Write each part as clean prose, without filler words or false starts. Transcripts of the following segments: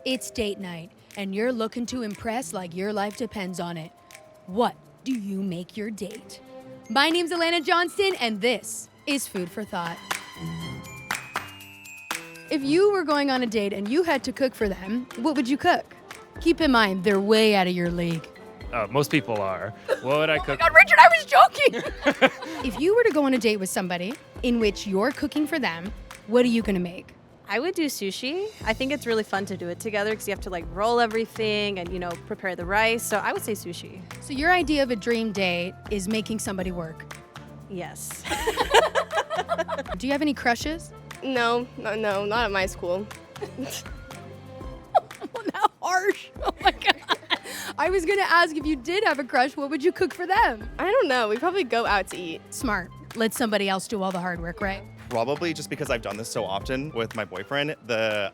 It's date night, and you're looking to impress like your life depends on it. What do you make your date? My name's Alana Johnston, and this is Food for Thought. If you were going on a date and you had to cook for them, what would you cook? Keep in mind, they're way out of your league. Most people are. What would I cook? Oh my God, Richard, I was joking! If you were to go on a date with somebody in which you're cooking for them, what are you gonna make? I would do sushi. I think it's really fun to do it together because you have to like roll everything and, prepare the rice. So I would say sushi. So your idea of a dream date is making somebody work. Yes. Do you have any crushes? No, not at my school. How harsh. Oh my God. I was gonna ask if you did have a crush, what would you cook for them? I don't know. We probably go out to eat. Smart. Let somebody else do all the hard work, right? Probably just because I've done this so often with my boyfriend, the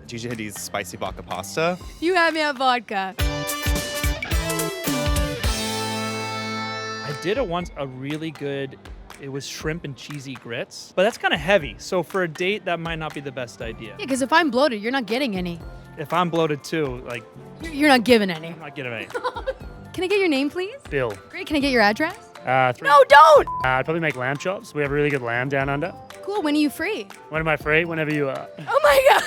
Gigi Hadid's spicy vodka pasta. You have me at vodka. I did it once, a really good, it was shrimp and cheesy grits, but that's kind of heavy. So for a date, that might not be the best idea. Yeah, because if I'm bloated, you're not getting any. If I'm bloated too, You're not giving any. I'm not getting any. Can I get your name, please? Bill. Great. Can I get your address? 3. No, don't! I'd probably make lamb chops. We have really good lamb down under. Cool. When are you free? When am I free? Whenever you are. Oh my God.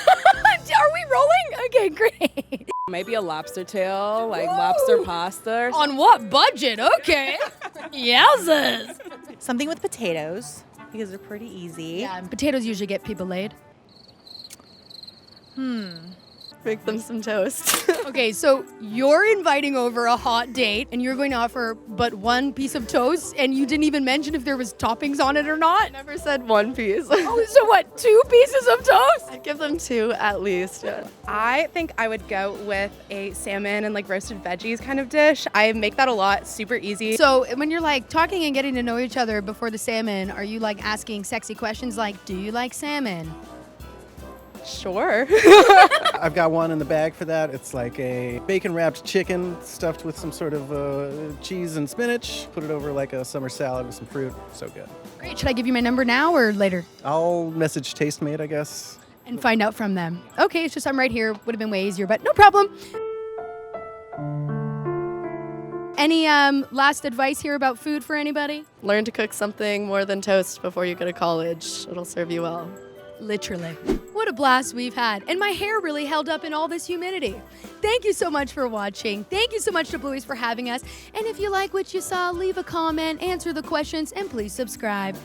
Are we rolling? Okay, great. Maybe a lobster tail, like lobster pasta. On what budget? Okay. Yowzers. Something with potatoes, because they're pretty easy. Yeah, and potatoes usually get people laid. Make them some toast. Okay, so you're inviting over a hot date and you're going to offer but one piece of toast and you didn't even mention if there was toppings on it or not? Never said one piece. Oh, so what, 2 pieces of toast? I'd give them 2 at least. Yeah. I think I would go with a salmon and like roasted veggies kind of dish. I make that a lot, super easy. So when you're like talking and getting to know each other before the salmon, are you like asking sexy questions like, do you like salmon? Sure. I've got one in the bag for that. It's like a bacon-wrapped chicken stuffed with some sort of cheese and spinach. Put it over like a summer salad with some fruit. So good. Great, should I give you my number now or later? I'll message Tastemade, I guess. And find out from them. Okay, it's just I'm right here. Would have been way easier, but no problem. Any last advice here about food for anybody? Learn to cook something more than toast before you go to college. It'll serve you well. Literally. What a blast we've had. And my hair really held up in all this humidity. Thank you so much for watching. Thank you so much to Blueys for having us. And if you like what you saw, leave a comment, answer the questions, and please subscribe.